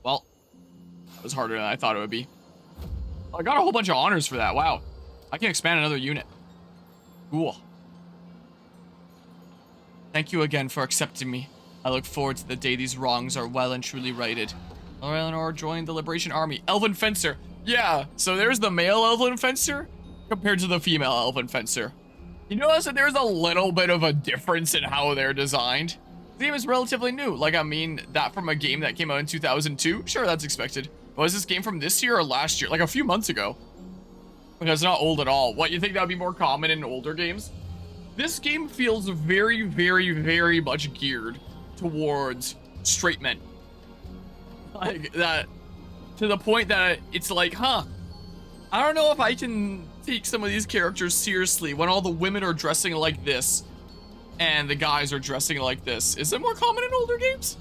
Well, that was harder than I thought it would be. I got a whole bunch of honors for that. Wow. I can expand another unit. Cool. Thank you again for accepting me. I look forward to the day these wrongs are well and truly righted. Eleanor joined the Liberation Army. Elven Fencer. Yeah, so there's the male Elven Fencer compared to the female Elven Fencer. You notice that there's a little bit of a difference in how they're designed. The game is relatively new. Like, I mean, that from a game that came out in 2002? Sure, that's expected. Was this game from this year or last year? Like, a few months ago. Because it's not old at all. What, you think that would be more common in older games? This game feels very, very, very much geared towards straight men. Like, that, to the point that it's like, huh, I don't know if I can take some of these characters seriously when all the women are dressing like this and the guys are dressing like this. Is it more common in older games?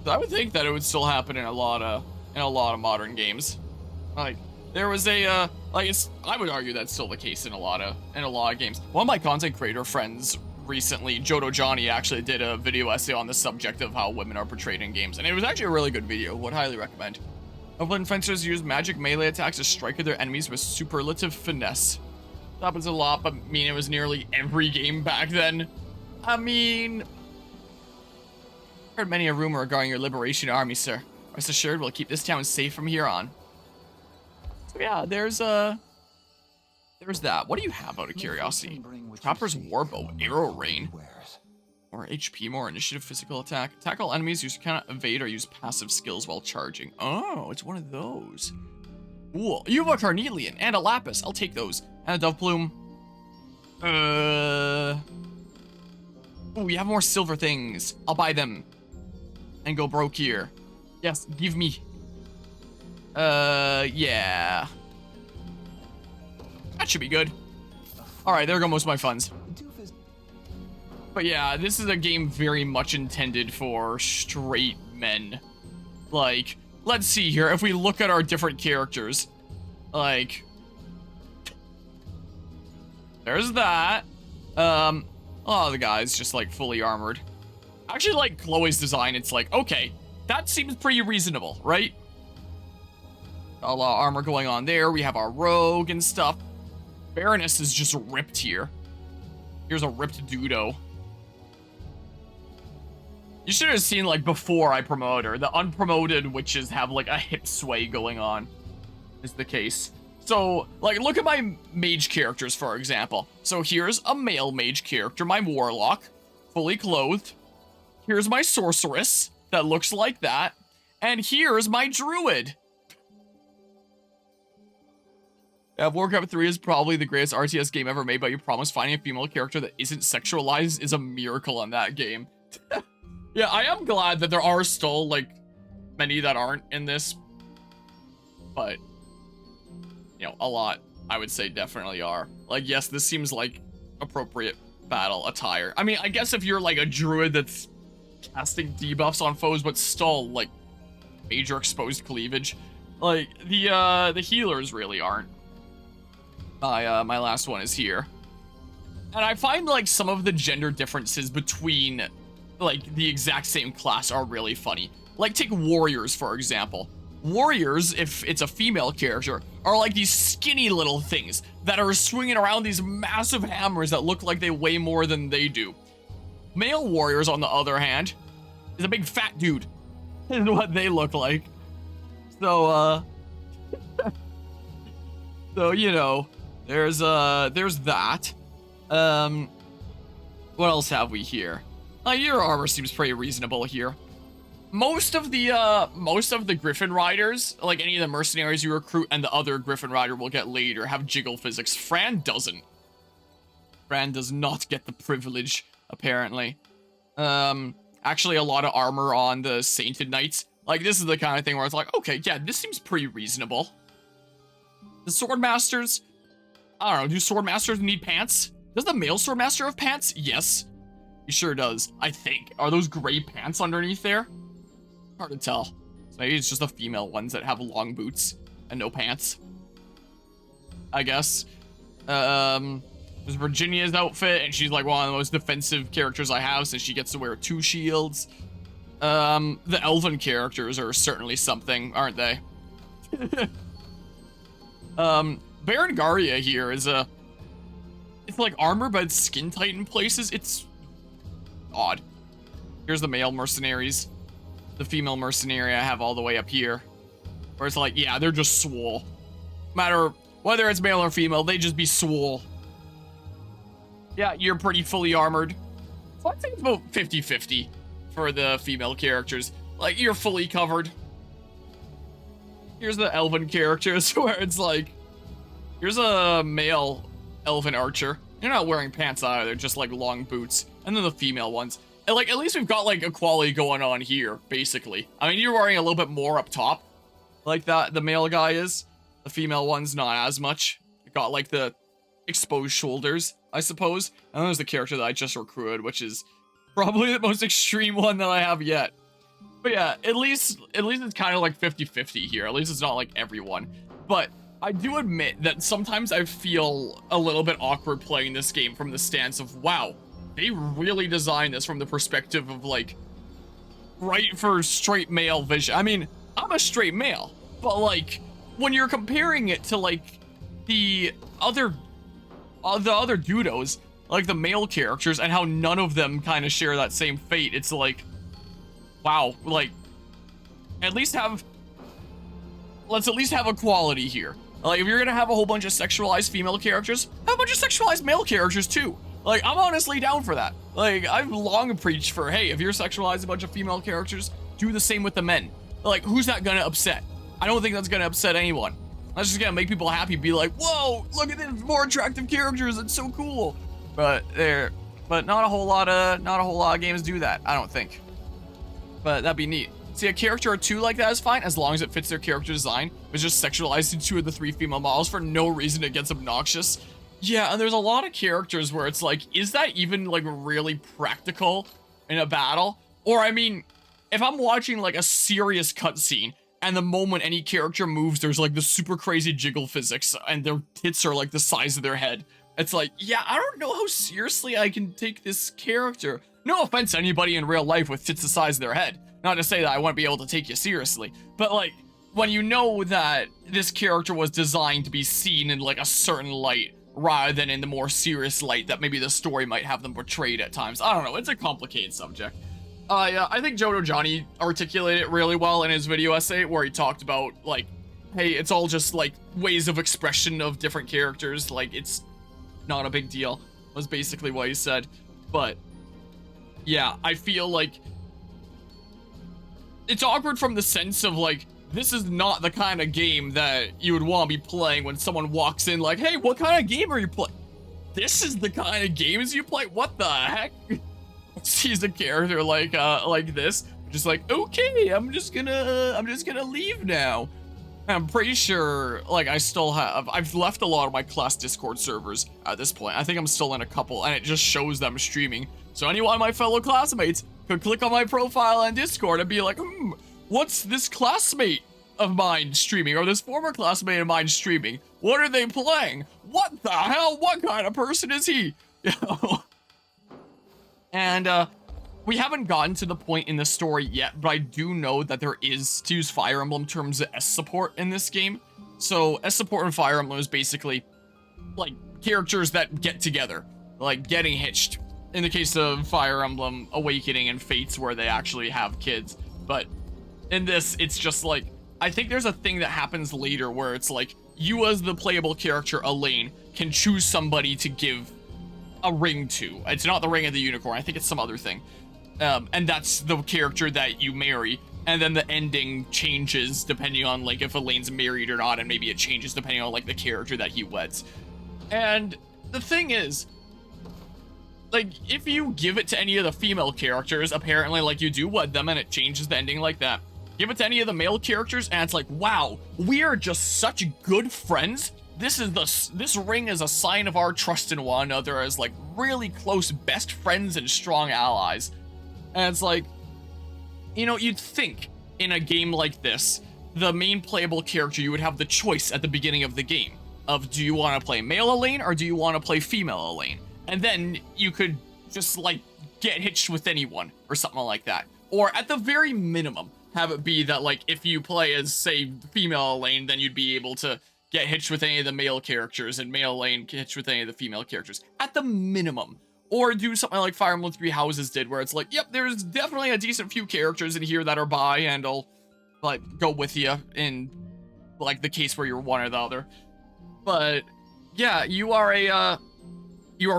I would think that it would still happen in a lot of modern games. Like, there was a I would argue that's still the case in a lot of games. One of my content creator friends recently, Jodo Johnny, actually did a video essay on the subject of how women are portrayed in games, and it was actually a really good video. Would highly recommend. Elven fencers use magic melee attacks to strike at their enemies with superlative finesse. That happens a lot, but I mean, it was nearly every game back then. I mean, heard many a rumor regarding your Liberation Army, sir. Rest assured, we'll keep this town safe from here on. So yeah, there's that. What do you have out of curiosity? Trapper's Warbow, Arrow Rain. More HP, more initiative, physical attack. Attack all enemies, you cannot evade or use passive skills while charging. Oh, it's one of those. Cool. You have a Carnelian and a Lapis. I'll take those. And a Dove Plume. Oh, we have more silver things. I'll buy them. And go broke here. Yes, give me. Yeah. That should be good. Alright, there go most of my funds. But yeah, this is a game very much intended for straight men. Like, let's see here. If we look at our different characters, like, there's that. Oh, the guy's just like fully armored. Actually, like Chloe's design, it's like, okay, that seems pretty reasonable, right? A lot of armor going on there. We have our rogue and stuff. Baroness is just ripped here. Here's a ripped Dudo. You should have seen, like, before I promote her. The unpromoted witches have, like, a hip sway going on, is the case. So, like, look at my mage characters, for example. So here's a male mage character, my warlock, fully clothed. Here's my sorceress, that looks like that. And here's my druid. Yeah, Warcraft 3 is probably the greatest RTS game ever made, but you promise finding a female character that isn't sexualized is a miracle in that game. Yeah, I am glad that there are still, like, many that aren't in this. But, you know, a lot, I would say, definitely are. Like, yes, this seems like appropriate battle attire. I mean, I guess if you're, like, a druid that's casting debuffs on foes, but still, like, major exposed cleavage. Like, the healers really aren't. My last one is here. And I find, like, some of the gender differences between, like, the exact same class are really funny. Like, take warriors, for example. Warriors, if it's a female character, are like these skinny little things that are swinging around these massive hammers that look like they weigh more than they do. Male warriors, on the other hand, is a big fat dude. Is what they look like. So, so, you know, there's that. What else have we here? Your armor seems pretty reasonable here. Most of the Griffin Riders, like any of the mercenaries you recruit and the other Griffin Rider will get later, have jiggle physics. Fran doesn't. Fran does not get the privilege, apparently. Actually, a lot of armor on the Sainted Knights. Like, this is the kind of thing where it's like, okay, yeah, this seems pretty reasonable. The Swordmasters, I don't know, do Swordmasters need pants? Does the male Swordmaster have pants? Yes. He sure does, I think. Are those gray pants underneath there? Hard to tell. So maybe it's just the female ones that have long boots and no pants, I guess. There's Virginia's outfit, and she's like one of the most defensive characters I have since she gets to wear 2 shields. The elven characters are certainly something, aren't they? Berengaria here is it's like armor, but it's skin tight in places. It's odd. Here's the male mercenaries. The female mercenary I have all the way up here. Where it's like, yeah, they're just swole. Matter whether it's male or female, they just be swole. Yeah, you're pretty fully armored. So I'd say it's about 50-50 for the female characters. Like, you're fully covered. Here's the elven characters where it's like, here's a male elven archer. You're not wearing pants either, just like long boots. And then the female ones. And like, at least we've got like equality going on here, basically. I mean, you're wearing a little bit more up top. Like that, the male guy is. The female one's not as much. Got like the exposed shoulders, I suppose. And then there's the character that I just recruited, which is probably the most extreme one that I have yet. But yeah, at least it's kind of like 50-50 here. At least it's not like everyone. But I do admit that sometimes I feel a little bit awkward playing this game from the stance of, wow, they really designed this from the perspective of like, right for straight male vision. I mean, I'm a straight male, but like, when you're comparing it to like the other dudos, like the male characters, and how none of them kind of share that same fate, it's like, wow, like, let's at least have equality here. Like, if you're gonna have a whole bunch of sexualized female characters, have a bunch of sexualized male characters too. Like, I'm honestly down for that. Like, I've long preached for, hey, if you're sexualizing a bunch of female characters, do the same with the men. Like, who's that gonna upset? I don't think that's gonna upset anyone. That's just gonna make people happy, be like, whoa, look at these more attractive characters, it's so cool. But not a whole lot of games do that, I don't think. But that'd be neat. See, a character or two like that is fine, as long as it fits their character design. It's just sexualizing 2 of the 3 female models for no reason. It gets obnoxious. Yeah, and there's a lot of characters where it's like, is that even like really practical in a battle? Or I mean, if I'm watching like a serious cutscene, and the moment any character moves, there's like the super crazy jiggle physics, and their tits are like the size of their head. It's like, yeah, I don't know how seriously I can take this character. No offense to anybody in real life with tits the size of their head. Not to say that I won't be able to take you seriously, but like, when you know that this character was designed to be seen in like a certain light, rather than in the more serious light that maybe the story might have them portrayed at times. I don't know, it's a complicated subject. Yeah, I think Jodo Johnny articulated it really well in his video essay, where he talked about, like, hey, it's all just, like, ways of expression of different characters, like, it's not a big deal, was basically what he said. But, yeah, I feel like it's awkward from the sense of, like, this is not the kind of game that you would want to be playing when someone walks in like, hey, what kind of game are you playing? This is the kind of games you play? What the heck? Sees a character like this, just like, okay, I'm just gonna leave now. I'm pretty sure, like, I've left a lot of my class Discord servers at this point. I think I'm still in a couple, and it just shows them streaming. So anyone of my fellow classmates could click on my profile on Discord and be like, what's this classmate of mine streaming, or this former classmate of mine streaming? What are they playing? What the hell? What kind of person is he? You know? And, we haven't gotten to the point in the story yet, but I do know that there is, to use Fire Emblem terms, S support in this game. So, S support in Fire Emblem is basically, like, characters that get together, like, getting hitched. In the case of Fire Emblem Awakening and Fates, where they actually have kids. But in this, it's just like, I think there's a thing that happens later where it's like, you as the playable character, Elaine, can choose somebody to give a ring to. It's not the Ring of the Unicorn, I think it's some other thing. And that's the character that you marry, and then the ending changes depending on, like, if Elaine's married or not, and maybe it changes depending on, like, the character that he weds. And the thing is, like, if you give it to any of the female characters, apparently, like, you do wed them and it changes the ending like that. Give it to any of the male characters and it's like, wow, we are just such good friends. This ring is a sign of our trust in one another as, like, really close best friends and strong allies. And it's like, you know, you'd think in a game like this, the main playable character, you would have the choice at the beginning of the game of, do you want to play male Elaine or do you want to play female Elaine? And then you could just, like, get hitched with anyone or something like that. Or at the very minimum, have it be that, like, if you play as, say, female Elaine, then you'd be able to get hitched with any of the male characters, and male Elaine hitched with any of the female characters. At the minimum. Or do something like Fire Emblem Three Houses did, where it's like, yep, there's definitely a decent few characters in here that are bi, and I'll, like, go with you in, like, the case where you're one or the other. But, yeah, you are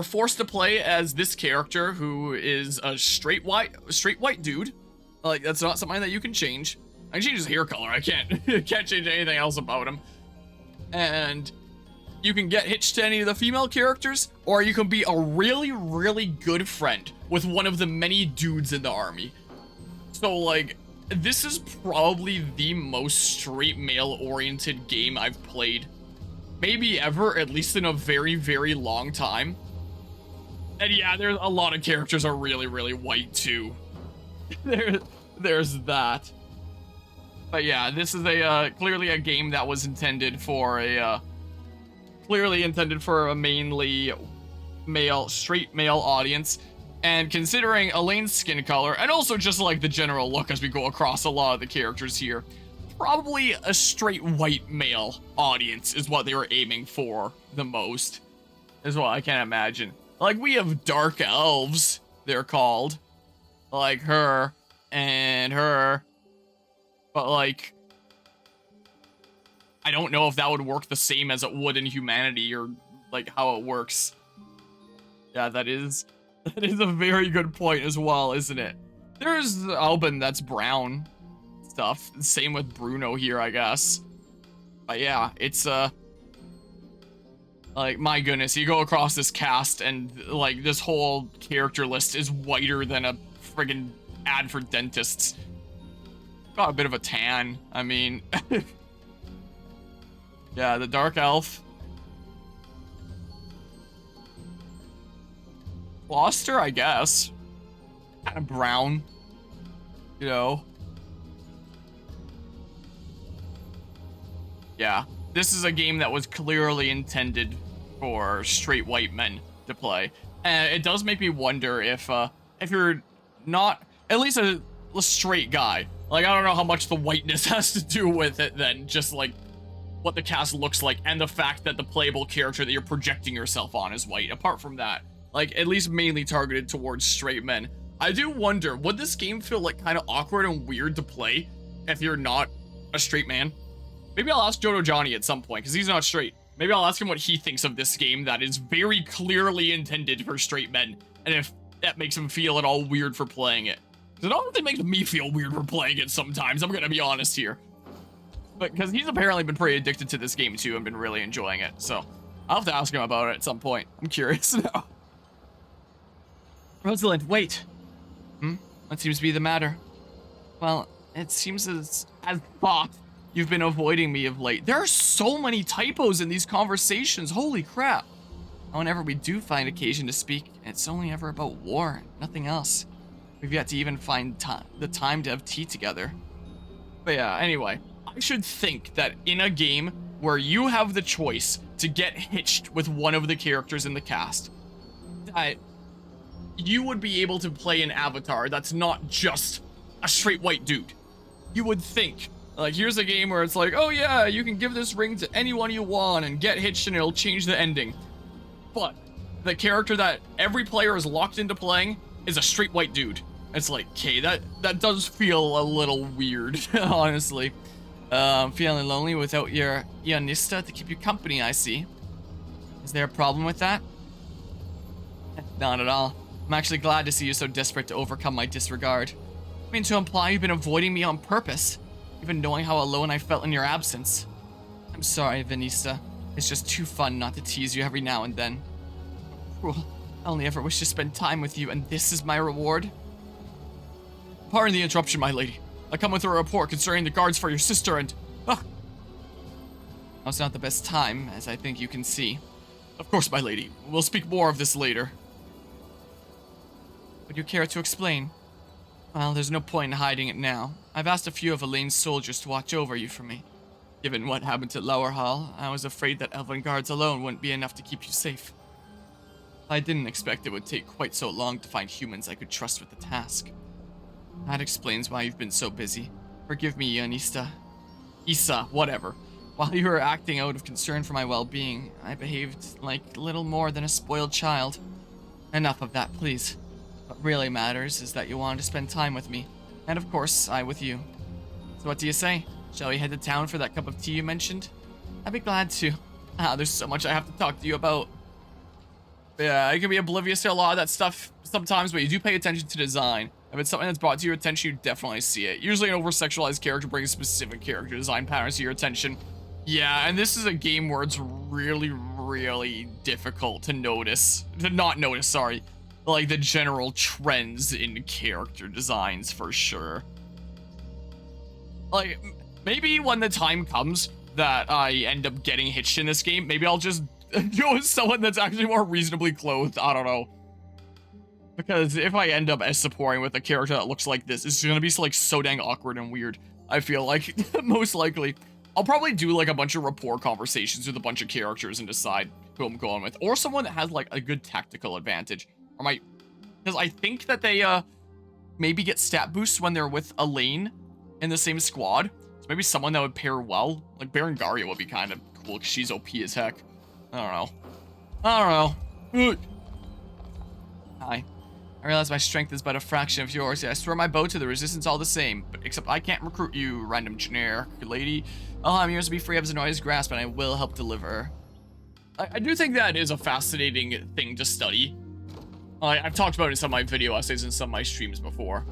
forced to play as this character who is a straight white dude. Like, that's not something that you can change. I can change his hair color. I can't can't change anything else about him. And you can get hitched to any of the female characters, or you can be a really, really good friend with one of the many dudes in the army. So, like, this is probably the most straight male-oriented game I've played. Maybe ever, at least in a very, very long time. And yeah, there's a lot of characters are really, really white too. There's that. But yeah, this is clearly a game that was intended for a mainly straight male audience. And considering Elaine's skin color, and also just like the general look as we go across a lot of the characters here, probably a straight white male audience is what they were aiming for the most, is what I can imagine. Like, we have dark elves, they're called, like her and her, but like, I don't know if that would work the same as it would in humanity, or like how it works. Yeah, that is a very good point as well, isn't it? There's Albin that's brown stuff. Same with Bruno here, I guess. But yeah, it's like, my goodness, you go across this cast and like this whole character list is whiter than a friggin' ad for dentists. Got a bit of a tan. I mean, yeah, the dark elf. Gloucester, I guess. Kind of brown, you know. Yeah, this is a game that was clearly intended for straight white men to play. And it does make me wonder if you're not at least a straight guy. Like, I don't know how much the whiteness has to do with it then, just like what the cast looks like and the fact that the playable character that you're projecting yourself on is white. Apart from that, like, at least mainly targeted towards straight men. I do wonder, would this game feel like kind of awkward and weird to play if you're not a straight man? Maybe I'll ask Jodo Johnny at some point, because he's not straight. Maybe I'll ask him what he thinks of this game that is very clearly intended for straight men, and if that makes him feel at all weird for playing it. Because it honestly makes me feel weird for playing it sometimes, I'm gonna be honest here. But because he's apparently been pretty addicted to this game too and been really enjoying it, so I'll have to ask him about it at some point. I'm curious now. Rosalind, wait. What seems to be the matter? Well, it seems as thought. You've been avoiding me of late. There are so many typos in these conversations. Holy crap. Whenever we do find occasion to speak, it's only ever about war, nothing else. We've yet to even find the time to have tea together. But yeah, anyway, I should think that in a game where you have the choice to get hitched with one of the characters in the cast, that you would be able to play an avatar that's not just a straight white dude. You would think, like, here's a game where it's like, oh yeah, you can give this ring to anyone you want and get hitched and it'll change the ending. But the character that every player is locked into playing is a straight white dude. It's like, okay, that does feel a little weird, honestly. Feeling lonely without your Ionista to keep you company, I see. Is there a problem with that? Not at all. I'm actually glad to see you so desperate to overcome my disregard. I mean to imply you've been avoiding me on purpose, even knowing how alone I felt in your absence. I'm sorry, Vanessa. It's just too fun not to tease you every now and then. Cruel. I only ever wish to spend time with you, and this is my reward? Pardon the interruption, my lady. I come with a report concerning the guards for your sister and... Ah! Now's not the best time, as I think you can see. Of course, my lady. We'll speak more of this later. Would you care to explain? Well, there's no point in hiding it now. I've asked a few of Elaine's soldiers to watch over you for me. Given what happened to Lower Hall, I was afraid that Elven guards alone wouldn't be enough to keep you safe. I didn't expect it would take quite so long to find humans I could trust with the task. That explains why you've been so busy. Forgive me, Yanista. Issa, whatever. While you were acting out of concern for my well-being, I behaved like little more than a spoiled child. Enough of that, please. What really matters is that you wanted to spend time with me, and of course, I with you. So what do you say? Shall we head to town for that cup of tea you mentioned? I'd be glad to. There's so much I have to talk to you about. Yeah, I can be oblivious to a lot of that stuff sometimes, but you do pay attention to design. If it's something that's brought to your attention, you definitely see it. Usually an over-sexualized character brings specific character design patterns to your attention. Yeah, and this is a game where it's really, really difficult to not notice, sorry. Like, the general trends in character designs, for sure. Like, maybe when the time comes that I end up getting hitched in this game, maybe I'll just go with someone that's actually more reasonably clothed. I don't know. Because if I end up as supporting with a character that looks like this, it's gonna be like so dang awkward and weird. I feel like, most likely. I'll probably do like a bunch of rapport conversations with a bunch of characters and decide who I'm going with. Or someone that has like a good tactical advantage. Or because I think that they maybe get stat boosts when they're with a lane in the same squad. So maybe someone that would pair well. Like Berengaria would be kind of cool because she's OP as heck. I don't know. Hi. I realize my strength is but a fraction of yours. Yeah, I swear my bow to the resistance all the same. But except I can't recruit you, random generic lady. I'm yours to be free of Zenoiran's grasp, and I will help deliver. I do think that is a fascinating thing to study. I've talked about it in some of my video essays and some of my streams before.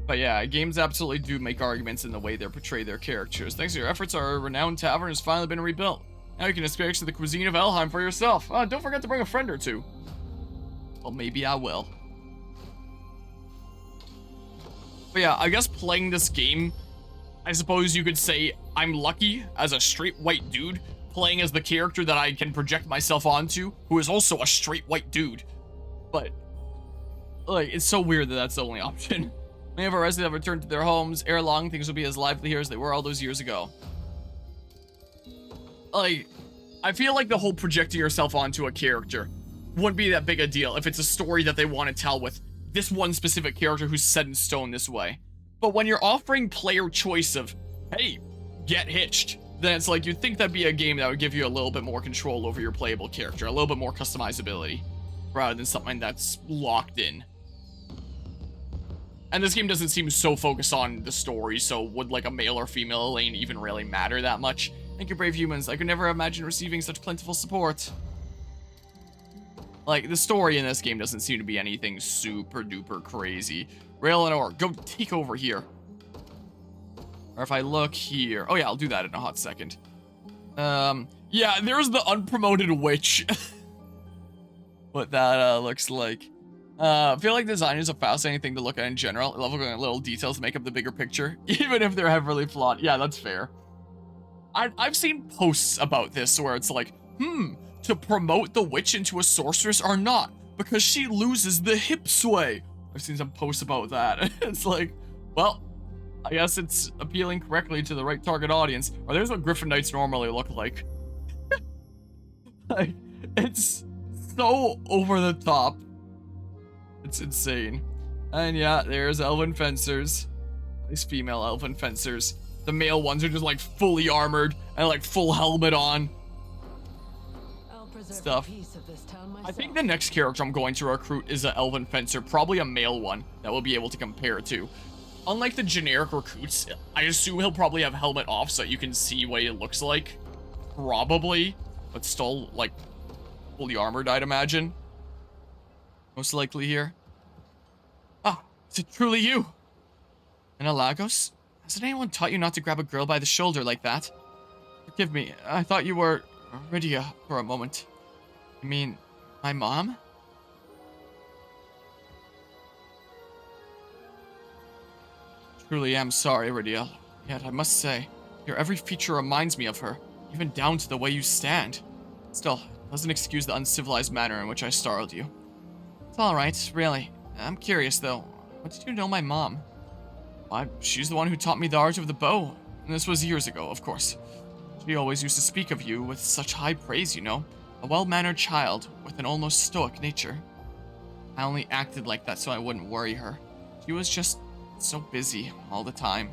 But yeah, games absolutely do make arguments in the way they portray their characters. Thanks to your efforts, our renowned tavern has finally been rebuilt. Now you can experience the cuisine of Elheim for yourself. Don't forget to bring a friend or two. Well, maybe I will. But yeah, I guess playing this game, I suppose you could say I'm lucky as a straight white dude playing as the character that I can project myself onto, who is also a straight white dude. But, like, it's so weird that that's the only option. Many of our residents have returned to their homes. Ere long, things will be as lively here as they were all those years ago. Like, I feel like the whole projecting yourself onto a character wouldn't be that big a deal if it's a story that they want to tell with this one specific character who's set in stone this way. But when you're offering player choice of, hey, get hitched, then it's like you'd think that'd be a game that would give you a little bit more control over your playable character, a little bit more customizability, rather than something that's locked in. And this game doesn't seem so focused on the story, so would like a male or female lane even really matter that much? Thank you, brave humans. I could never imagine receiving such plentiful support. Like, the story in this game doesn't seem to be anything super duper crazy. Raylanor, go take over here. Or if I look here. Oh yeah, I'll do that in a hot second. Yeah, there's the unpromoted witch. What that looks like. I feel like design is a fascinating thing to look at in general. I love looking at little details to make up the bigger picture, even if they're heavily flawed. Yeah, that's fair. I've seen posts about this where it's like, to promote the witch into a sorceress or not, because she loses the hip sway. I've seen some posts about that. It's like, well, I guess it's appealing correctly to the right target audience. Or there's what Griffin Knights normally look like. Like, it's so over the top. It's insane. And yeah, there's elven fencers. These female elven fencers. The male ones are just like fully armored and like full helmet on. Stuff. I think the next character I'm going to recruit is an elven fencer, probably a male one that we'll be able to compare to. Unlike the generic recruits, I assume he'll probably have helmet off so you can see what he looks like. Probably, but still like fully armored, I'd imagine. Most likely here. Ah, is it truly you? Vanillaware? Hasn't anyone taught you not to grab a girl by the shoulder like that? Forgive me, I thought you were Rydia for a moment. You mean, my mom? Truly am sorry, Rydia. Yet I must say, your every feature reminds me of her, even down to the way you stand. Still, it doesn't excuse the uncivilized manner in which I startled you. It's alright, really. I'm curious, though. When did you know my mom? Why, she's the one who taught me the art of the bow. And this was years ago, of course. She always used to speak of you with such high praise, you know. A well-mannered child with an almost stoic nature. I only acted like that so I wouldn't worry her. She was just So busy all the time.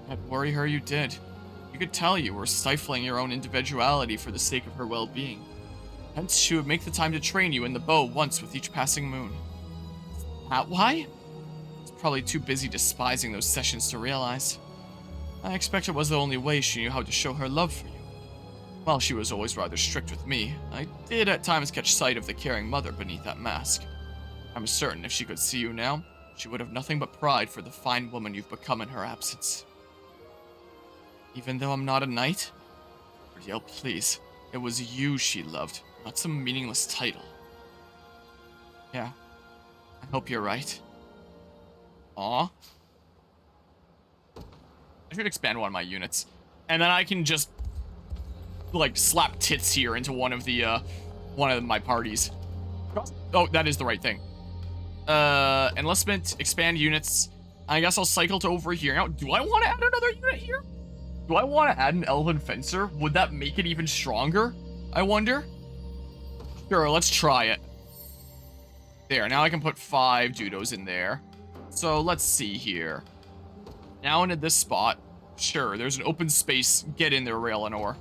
I'd worry her you did. You could tell you were stifling your own individuality for the sake of her well-being. Hence, she would make the time to train you in the bow once with each passing moon. That why? It's probably too busy despising those sessions to realize. I expect it was the only way she knew how to show her love for you. While she was always rather strict with me, I did at times catch sight of the caring mother beneath that mask. I'm certain if she could see you now, she would have nothing but pride for the fine woman you've become in her absence. Even though I'm not a knight? Brielle, please. It was you she loved, not some meaningless title. Yeah. I hope you're right. Aw. I should expand one of my units. And then I can just, like, slap tits here into one of my parties. Oh, that is the right thing. Enlistment, expand units. I guess I'll cycle to over here. Now, do I want to add another unit here? Do I want to add an elven fencer? Would that make it even stronger? I wonder. Sure, let's try it. There, now I can put 5 judos in there. So let's see here. Now into this spot. Sure, there's an open space. Get in there, Raylanor.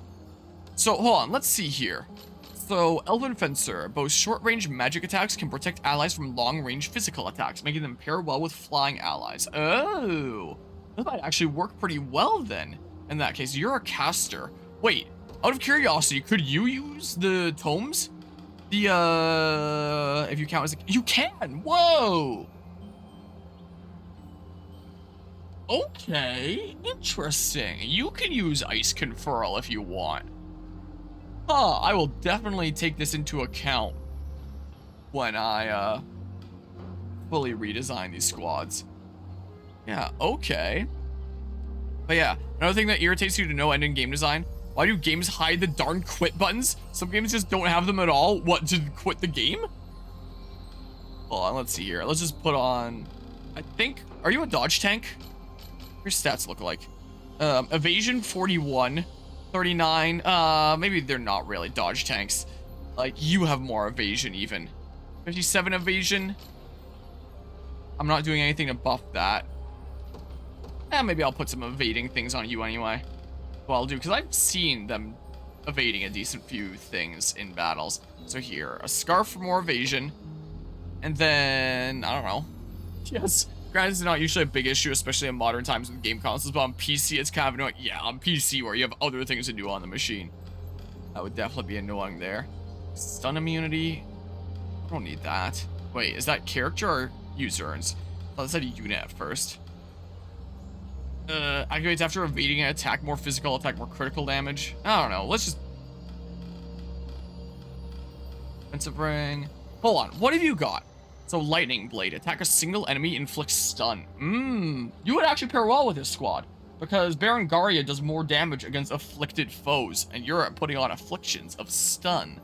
So, hold on, let's see here. So, Elven Fencer. Both short-range magic attacks can protect allies from long-range physical attacks, making them pair well with flying allies. Oh, that might actually work pretty well then. In that case, you're a caster. Wait, out of curiosity, could you use the tomes? If you count as you can. Whoa. Okay, interesting. You can use Ice Conferral if you want. Huh, I will definitely take this into account when I fully redesign these squads. Yeah, okay. But yeah, another thing that irritates you to no end in game design, why do games hide the darn quit buttons? Some games just don't have them at all. What, to quit the game? Hold on, let's see here. Let's just put on, I think, are you a dodge tank? Your stats look like. Evasion 41, 39, maybe they're not really dodge tanks. Like, you have more evasion even. 57 evasion. I'm not doing anything to buff that. Maybe I'll put some evading things on you anyway. Well, I'll do, because I've seen them evading a decent few things in battles. So here, a scarf for more evasion. And then, I don't know. Yes. Granted, it's not usually a big issue, especially in modern times with game consoles, but on PC, it's kind of annoying. Yeah, on PC, where you have other things to do on the machine. That would definitely be annoying there. Stun immunity. I don't need that. Wait, is that character or user earns? Oh, that said unit at first. Activates after evading an attack, more physical attack, more critical damage. I don't know. Let's just... Defensive ring. Hold on. What have you got? So, Lightning Blade. Attack a single enemy, inflicts stun. You would actually pair well with this squad. Because Berengaria does more damage against afflicted foes. And you're putting on afflictions of stun.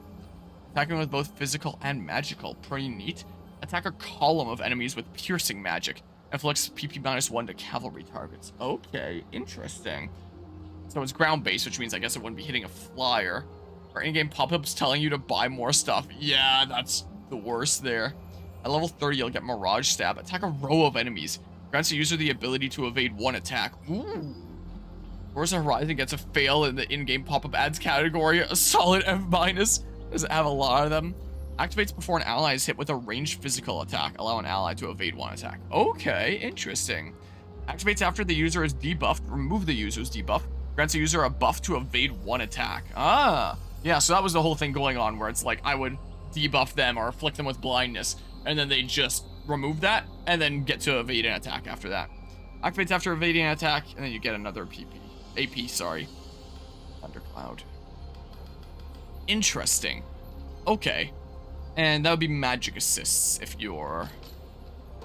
Attacking with both physical and magical. Pretty neat. Attack a column of enemies with piercing magic. Inflicts PP -1 to cavalry targets. Okay, interesting. So it's ground-based, which means I guess it wouldn't be hitting a flyer. Or in-game pop-ups telling you to buy more stuff. Yeah, that's the worst there. At level 30, you'll get Mirage Stab. Attack a row of enemies. Grants the user the ability to evade one attack. Ooh. Forza Horizon gets a fail in the in-game pop-up ads category. A solid F-. Does it have a lot of them? Activates before an ally is hit with a ranged physical attack. Allow an ally to evade one attack. Okay, interesting. Activates after the user is debuffed. Remove the user's debuff. Grants the user a buff to evade one attack. Ah, yeah, so that was the whole thing going on where it's like I would debuff them or afflict them with blindness, and then they just remove that and then get to evade an attack after that. Activates after evading an attack, and then you get another AP, sorry. Thundercloud. Interesting. Okay. And that would be magic assists if you're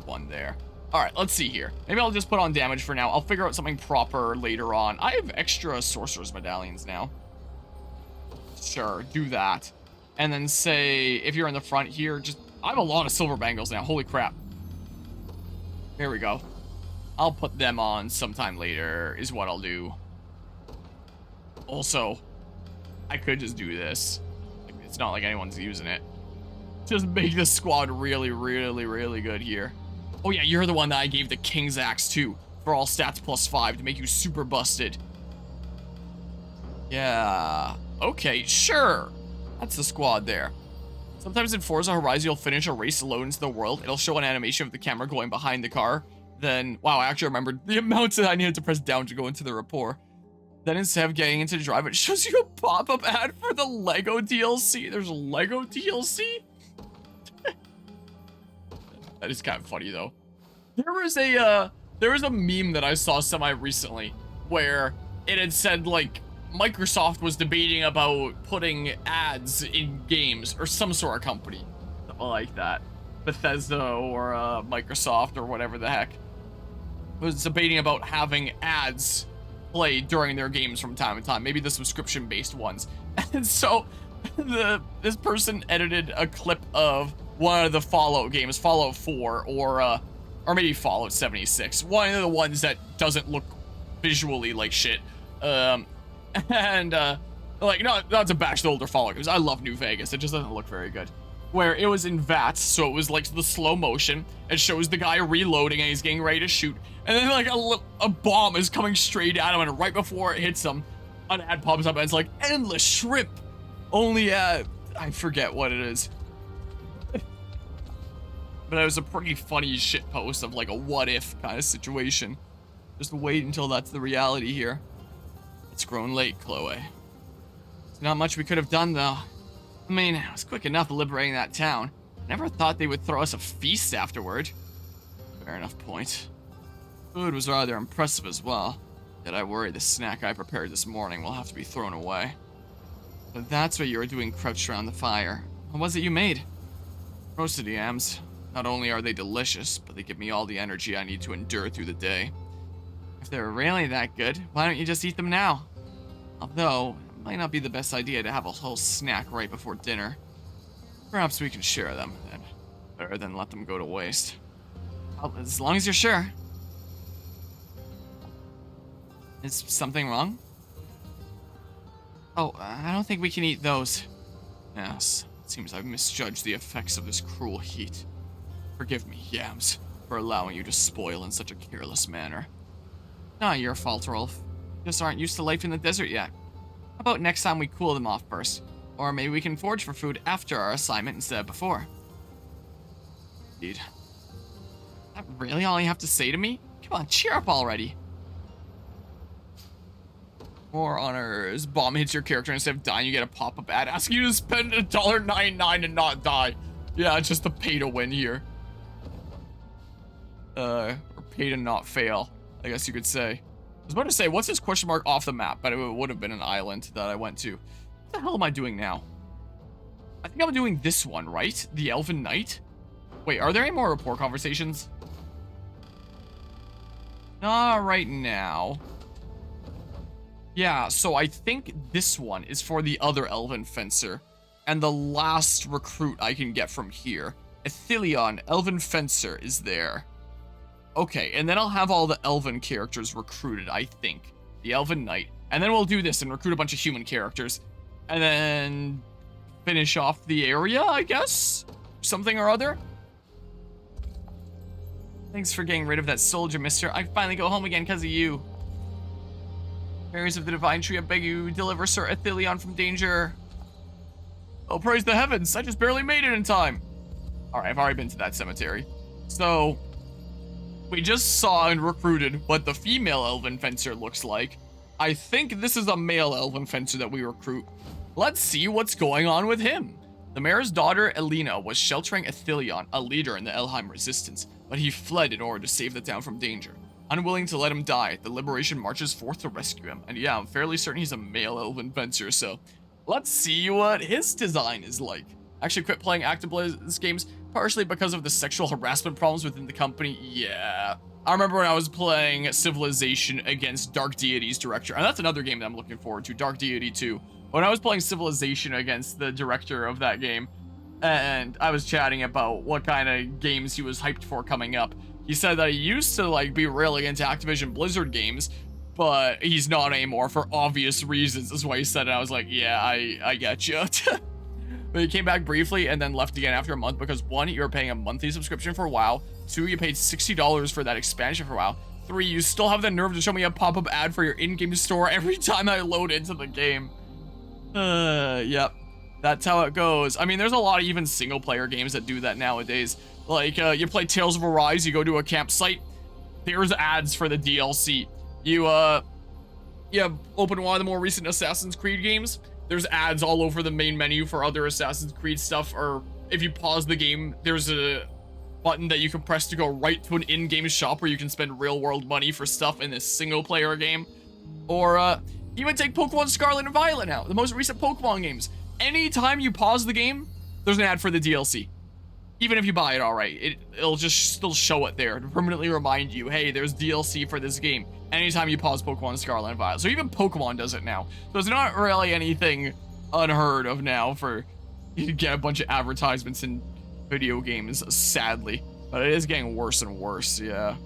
one there. Alright, let's see here. Maybe I'll just put on damage for now. I'll figure out something proper later on. I have extra sorcerer's medallions now. Sure, do that. And then say, if you're in the front here, just... I have a lot of silver bangles now. Holy crap. There we go. I'll put them on sometime later, is what I'll do. Also, I could just do this. It's not like anyone's using it. Just make this squad really, really, really good here. Oh yeah, you're the one that I gave the King's Axe to for all stats +5 to make you super busted. Yeah, okay, sure. That's the squad there. Sometimes in Forza Horizon, you'll finish a race alone into the world. It'll show an animation of the camera going behind the car. Then, wow, I actually remembered the amounts that I needed to press down to go into the rapport. Then instead of getting into the drive, it shows you a pop-up ad for the Lego DLC. There's a Lego DLC? That is kind of funny, though. There was a meme that I saw semi-recently where it had said, like, Microsoft was debating about putting ads in games, or some sort of company. Something like that. Bethesda or Microsoft or whatever the heck. Was debating about having ads play during their games from time to time. Maybe the subscription-based ones. And so, this person edited a clip of one of the Fallout games, Fallout 4, or maybe Fallout 76. One of the ones that doesn't look visually like shit. Like, not to bash the older Fallout games. I love New Vegas. It just doesn't look very good. Where it was in VATS, so it was like the slow motion. It shows the guy reloading and he's getting ready to shoot. And then like a bomb is coming straight at him, and right before it hits him, an ad pops up and it's like, endless shrimp. Only I forget what it is. But it was a pretty funny shit post of like a what if kind of situation. Just wait until that's the reality here. It's grown late, Chloe. There's not much we could have done, though. I mean, it was quick enough liberating that town. Never thought they would throw us a feast afterward. Fair enough point. Food was rather impressive as well. Yet I worry the snack I prepared this morning will have to be thrown away. But that's what you were doing crouched around the fire. What was it you made? Roasted yams. Not only are they delicious, but they give me all the energy I need to endure through the day. If they're really that good, why don't you just eat them now? Although, it might not be the best idea to have a whole snack right before dinner. Perhaps we can share them, then. Better than let them go to waste. Well, as long as you're sure. Is something wrong? Oh, I don't think we can eat those. Yes, it seems I've misjudged the effects of this cruel heat. Forgive me, Yams, for allowing you to spoil in such a careless manner. Not your fault, Rolf. You just aren't used to life in the desert yet. How about next time we cool them off first? Or maybe we can forage for food after our assignment instead of before. Indeed. Is that really all you have to say to me? Come on, cheer up already. More honors. Bomb hits your character, instead of dying, you get a pop-up ad asking you to spend $1.99 and not die. Yeah, it's just a pay to win here. Or pay to not fail, I guess you could say. I was about to say, what's this question mark off the map? But it would have been an island that I went to. What the hell am I doing now? I think I'm doing this one, right? The Elven Knight? Wait, are there any more rapport conversations? Not right now. Yeah, so I think this one is for the other Elven Fencer. And the last recruit I can get from here. Ethelion, Elven Fencer, is there. Okay, and then I'll have all the Elven characters recruited, I think. The Elven Knight. And then we'll do this and recruit a bunch of human characters. And then finish off the area, I guess? Something or other? Thanks for getting rid of that soldier, mister. I finally go home again because of you. Fairies of the Divine Tree, I beg you, deliver Sir Ethelion from danger. Oh, praise the heavens. I just barely made it in time. Alright, I've already been to that cemetery. So, we just saw and recruited what the female Elven Fencer looks like. I think this is a male Elven Fencer that we recruit. Let's see what's going on with him. The mayor's daughter, Elena, was sheltering Ethelion, a leader in the Elheim resistance, but he fled in order to save the town from danger. Unwilling to let him die, the Liberation marches forth to rescue him. And yeah, I'm fairly certain he's a male Elven Fencer, so let's see what his design is like. I actually quit playing Activision games, partially because of the sexual harassment problems within the company. Yeah. I remember when I was playing Civilization against Dark Deity's director, and that's another game that I'm looking forward to, Dark Deity 2. When I was playing Civilization against the director of that game, and I was chatting about what kind of games he was hyped for coming up, he said that he used to like be really into Activision Blizzard games, but he's not anymore for obvious reasons. That's why he said it. I was like, yeah, I get you. But he came back briefly and then left again after a month because 1, you were paying a monthly subscription for WoW. 2, you paid $60 for that expansion for WoW. 3, you still have the nerve to show me a pop-up ad for your in-game store every time I load into the game. Yep. That's how it goes. I mean, there's a lot of even single-player games that do that nowadays. Like, you play Tales of Arise, you go to a campsite, there's ads for the DLC. You open one of the more recent Assassin's Creed games, there's ads all over the main menu for other Assassin's Creed stuff, or if you pause the game, there's a button that you can press to go right to an in-game shop where you can spend real-world money for stuff in this single-player game. Or, even take Pokemon Scarlet and Violet now, the most recent Pokemon games. Anytime you pause the game, there's an ad for the DLC. Even if you buy it outright, it'll just still show it there to permanently remind you, hey, there's DLC for this game. Anytime you pause Pokemon Scarlet and Violet. So even Pokemon does it now. So it's not really anything unheard of now for you to get a bunch of advertisements in video games, sadly. But it is getting worse and worse, yeah.